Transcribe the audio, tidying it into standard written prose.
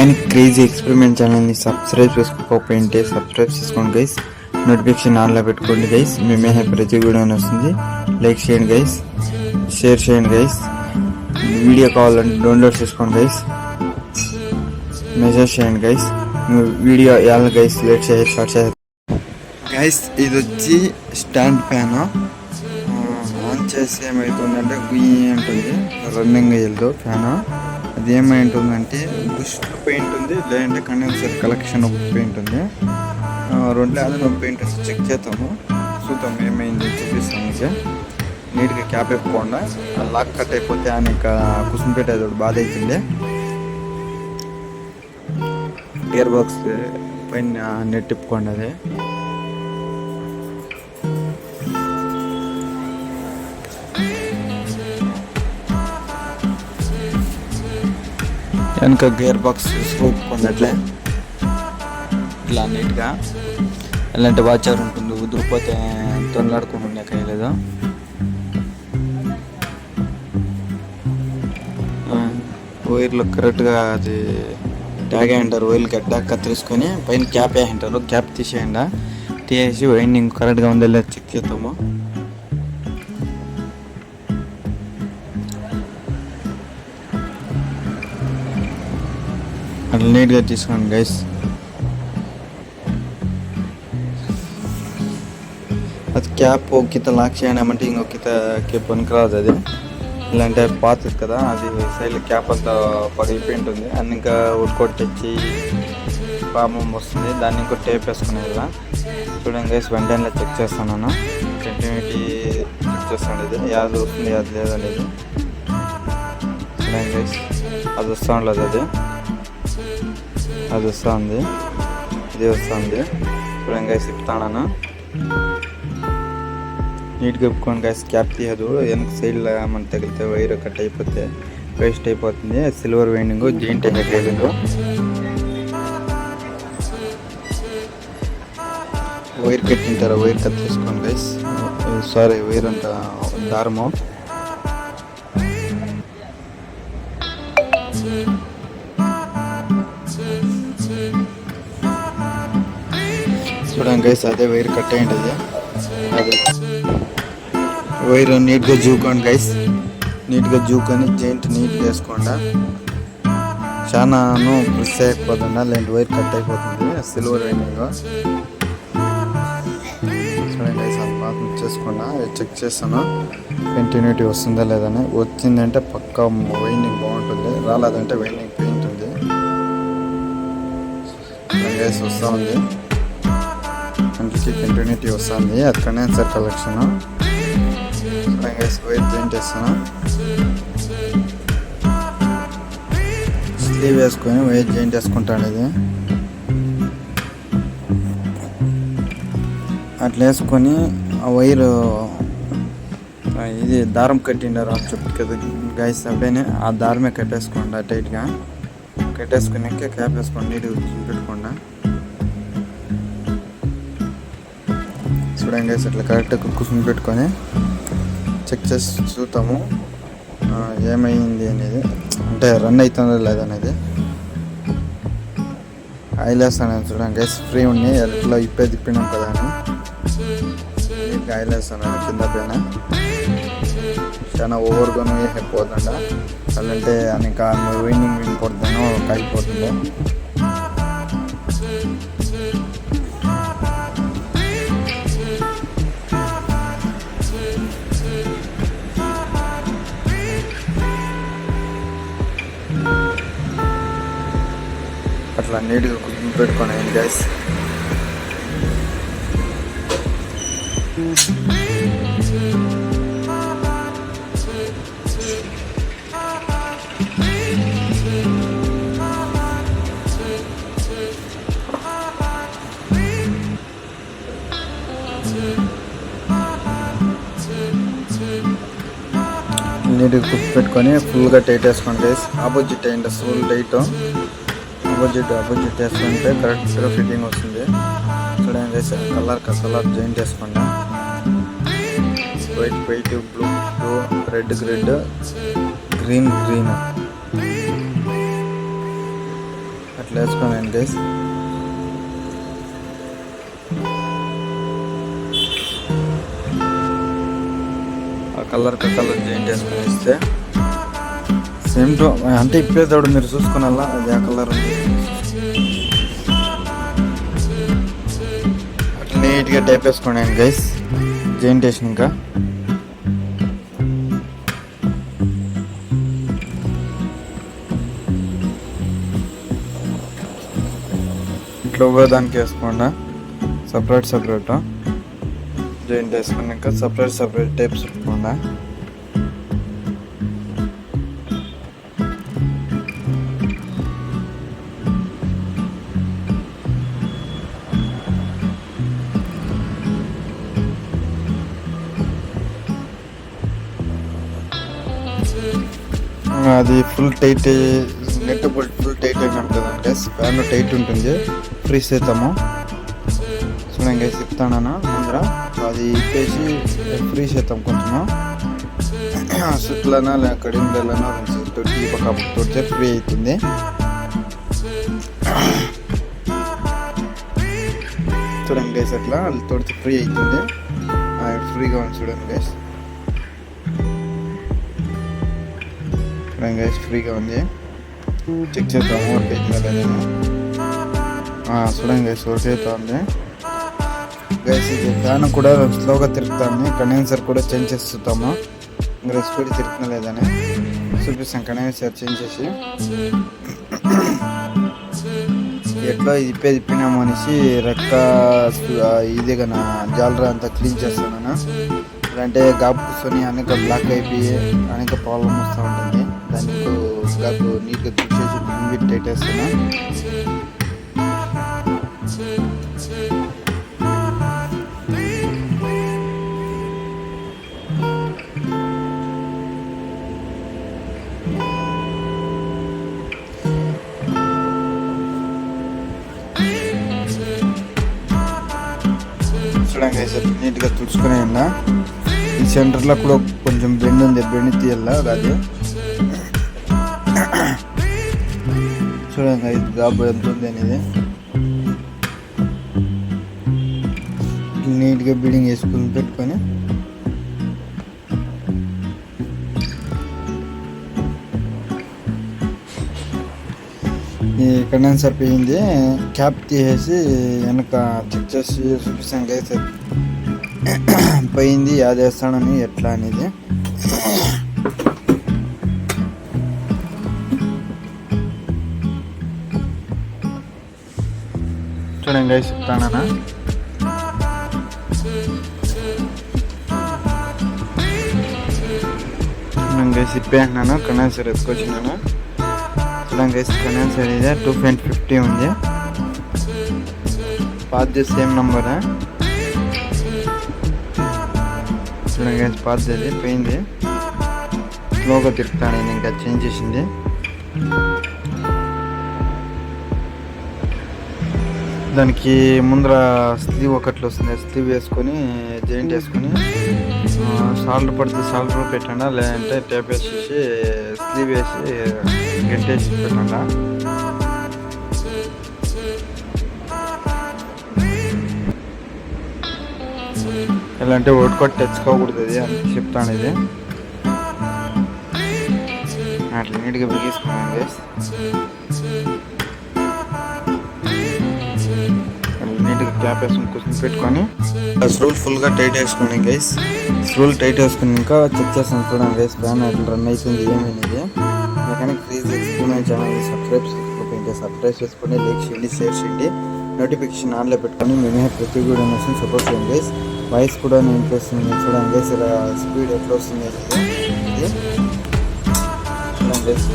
కానీ crazy experiment ఛానల్ని subscribe చేసుకోకపోయింటే subscribe చేసుకోండి గైస్. నోటిఫికేషన్ ఆన్లో పెట్టుకోండి గైస్. మేమే ప్రతి వీడియో వస్తుంది. లైక్ చేయండి గైస్, షేర్ చేయండి గైస్. వీడియో కావాలంటే డౌన్లోడ్ చేసుకోండి గైస్. మెసేజ్ చేయండి గైస్. వీడియో ఎలా గైస్ లేట్ చేసి స్టార్ట్ చేయాలి గైస్. ఇది వచ్చి స్టాండ్ ఫ్యాన్. ఆన్ చేసి ఏమవుతుందంటే గుయ్యి ఉంటుంది, రన్నింగ్ అయ్యేది ఫ్యాన్. అది ఏమైంటుందంటే బుస్ట్ పెయింట్ ఉంది, లేదంటే కండెన్సర్ కలెక్షన్ ఒక పెయింట్ ఉంది. రెండు లేదా ఒక పెయింట్ ఉంది. చెక్ చేద్దాము, చూద్దాం ఏమైంది చూపిస్తాం. మీకు నీట్గా క్యాప్ ఇప్పకుండా లాక్ కట్ అయిపోతే ఆయన కుసుము పెట్టేది బాధ అవుతుంది. గేర్ బాక్స్ పైన నెట్ ఇప్పుకోండి. అది వెనక గేర్ బాక్స్ చూసుకుంటే ఇట్లా నీట్గా ఎలాంటి వాచర్ ఉంటుంది, ఉదిరిపోతే తొలలాడుకుని ఉండే కయ్యలేదు. వైర్లు కరెక్ట్గా అది ట్యాగ్ అయ్యింటారు. వైర్లు గడ్డ కత్తిరించుకొని పైన క్యాప్ వేసింటారు. క్యాప్ తీసేయండి, తీసేసి వైండింగ్ కరెక్ట్గా ఉందో లేదా చెక్ చేద్దాము. అట్లా నీట్గా తీసుకోండి గైస్. అది క్యాప్ ఒక కిత లాక్ చేయడమంటే ఇంకొక కితకి పనికిరాదు. అది ఇలాంటి పాతది కదా, అది సైడ్ క్యాప్ అంతా పగిలిపోయి ఉంటుంది. అన్ని ఇంకా ఉడ్కొట్టి తెచ్చి పాపం వస్తుంది. దాన్ని ఇంకో టేప్ వేసుకునేది కదా. చూడండి గైస్, వెంటనే చెక్ చేస్తున్నాను. కంటిన్యూటీ చెక్ చేస్తాను. ఇది యాది వస్తుంది యాది లేదనేది. చూడండి గైస్, అది వస్తూ ఉండదు. అది వస్తుంది, ఇది వస్తుంది. చూడండి గైస్, ఇప్పుతాను. నీట్గా ఇప్పుకోండి గైస్. క్యాప్ తీయదు, వెనక సైడ్లో మన తగిలితే వైర్ కట్ అయిపోతే వేస్ట్ అయిపోతుంది. Silver winding, giant head winding. Wire కట్టింటారా, వైర్ కట్ తీసుకోండి గైస్. సారీ, వైర్ అంతా దారము. చూడండి గైస్, అదే వైర్ కట్ అయ్యింది. అదే వైర్ నీట్గా జూకోండి గైస్. నీట్గా జూకొని జెయింట్ నీట్గా వేసుకోండి. చాలాను ప్రెస్ అయిపోతుందా, లేదంటే వైర్ కట్ అయిపోతుంది. సిల్వర్ వైండింగ్ చూడండి గైస్, అది మాత్రం చేసుకోండి. చెక్ చేస్తాను కంటిన్యూటీ వస్తుందా లేదని. వచ్చిందంటే పక్కా వైండింగ్ బాగుంటుంది, రాలేదంటే వైండింగ్ పెయింట్ ఉంది. గైస్ వస్తూ ఉంది, కంటిన్యూటీ వస్తుంది. అది కండెన్సర్ కలెక్షన్. వైర్ జాయింట్ వేస్తాను. స్లీవ్ వేసుకొని వైర్ జాయింట్ వేసుకుంటాను. ఇది అట్లా వేసుకొని ఆ వైరు ఇది దారం కట్టిండారు అని చెప్పి కదా గైస్. అప్పుడేనే ఆ దారమే కట్టేసుకోండి టైట్గా. కట్టేసుకున్నాక క్యాప్ వేసుకోండి, నీట్గా పెట్టుకోండి. చూడండి గైస్, ఇట్లా కరెక్ట్గా కూర్చుని పెట్టుకొని చెక్ చేసి చూద్దాము ఏమైంది అనేది, అంటే రన్ అవుతుందో లేదనేది. ఆయిల్ వేస్తాను. చూడండి గైస్, ఫ్రీ ఉన్నాయి. ఎట్లా తిప్పినాం కదా అని నీట్గా ఆయిల్ వేస్తాను కింద పైన. చాలా ఓవర్గాను అయిపోతుండ, అలాంటే ఇంకా వైండింగ్ వినిపోతుందో కాగిపోతుందో. అట్లా నీట్గా కుకింగ్ పెట్టుకోండి గైస్. నీట్గా కుక్ పెట్టుకొని ఫుల్గా టైట్ వేసుకోండి గైస్. ఆపోజిట్ అయ్యింది ఫుల్ టైట్. ఆపోజిట్ వేసుకుంటే కరెక్ట్గా ఫిట్టింగ్ వస్తుంది. చూడండి గైస్, కలర్ జాయింట్ వేసుకోండి. వైట్ బ్లూ రెడ్ గ్రీన్ ఇట్లా వేసుకున్నాను గైస్. ఆ కలర్ చేంజ్ చేసుకుని ఇస్తే సేమ్ టు అంటే ఇప్పేదాడు మీరు చూసుకున్నా అది ఆ కలర్ ఉంది. అట్లా నీట్గా టైప్ వేసుకున్నాను గైస్ జెయింటేషన్. ఇంకా ఇట్లా దానికి వేసుకోండా సపరేట్ జాయింట్ వేసుకున్నాక సపరేట్ టైప్స్ పెట్టుకోండా. అది full tight nut bolt full tight అయిన ఉంటుందంటే ఫ్యాన్ టైట్ ఉంటుంది. ఫ్రీజ్ అవుతాము చూడండి చెప్తాను ముందర అది ఇప్పేసి ఫ్రీజ్ అవుతాం కొంచెము సుట్లనా లేక కడింగ్లనా తొట్టి పక్క తొడితే ఫ్రీ అవుతుంది. చూడండి గైస్ అట్లా తొడితే ఫ్రీ అవుతుంది. ఫ్రీగా ఉంది చూడండి గైస్. గైస్ ఫ్రీగా ఉంది. చెక్ చేద్దాము వర్క్ అవుతుందా నేను. చూడండి గైస్ వర్క్ అవుతా ఉంది గైస్. ఇది ఫ్యాన్ కూడా స్లోగా తిరుగుతాము. కండెన్సర్ కూడా చేంజ్ చేస్తాము. ఇంకా స్పీడ్ తిరుగుతున్నా లేదని చూపిస్తాం. కండెన్సర్ చేంజ్ చేసి ఎట్లా ఇప్పినాము అనేసి రెక్క ఇది కన్నా జాలరా అంతా క్లీన్ చేస్తాను. అంటే గాబు కూర్చొని అనేక బ్లాక్ అయిపోయి అనేక ప్రాబ్లం వస్తూ ఉంటుంది. దానికి గాబు నీట్గా చూసేసి ఇన్విట్ టైట్ వేస్తున్నా. చూడండి నీట్గా తుడుచుకునే ఉన్నా. ఈ సెంటర్లో కూడా కొంచెం బెండ్ ఉంది, బెండ్ తీయాలా అది. చూడండి ఇది గాబు ఎంత ఉంది అనేది. నీట్గా బిల్డింగ్ వేసుకుని పెట్టుకొని ఈ కండెన్సర్ పోయింది. క్యాప్ తీసేసి వెనక చెక్ చేసి చూపిస్తాను గైస్ పోయింది అది వేస్తానని ఎట్లా అనేది. చూడండి గైస్ చెప్తానా. చూడండి గైస్ ఇప్పేసినాను కండెన్సర్ వేసుకొచ్చినాను. చూడండి గైస్ కండెన్సర్ ಇದೆ 2.50 ఉంది. పాతది సేమ్ నంబర్. చూడండి గైస్ పాతది పోయింది. స్లోగా తిరుగుతాను నేను ఇంకా చేంజ్ చేసింది. దానికి ముందర స్లీవ్ ఒకట్లు వస్తుంది. స్లీవ్ వేసుకొని జాయింట్ వేసుకొని సాల్ట్ పడితే సాల్ట్ పెట్టండా, లేదంటే టేప్ వేసేసి స్లీవ్ వేసి గంటేసి పెట్టండా. ఎలా అంటే ఒట్టుకొట్టి తెచ్చుకోకూడదు అది అని చెప్తాను. ఇది అట్లా నీట్గా బిగించుకున్నాను గైస్. నీట్గా క్యాప్ వేసుకుని కూర్చొని పెట్టుకొని స్క్రూల్ ఫుల్గా టైట్ వేసుకుని గైస్. స్క్రూల్ టైట్ వేసుకుని ఇంకా చెక్ చేస్తాను చూడండి గైస్. ఫ్యాన్ అట్లా రన్ అవుతుంది ఏమైనది. Mechanic please explain channel subscribe చేసుకొని లైక్ చేయండి, షేర్ చేయండి, నోటిఫికేషన్ ఆన్లో పెట్టుకొని మేమే ప్రతి వీడియో కోసం సపోర్ట్ చేయండి గైస్. వాయిస్ కూడా నేను ఇంట్రెస్టింగ్ చూడండి గైస్. ఇలా స్పీడ్ ఎట్లా వస్తుంది ఇది చూడండి గైస్.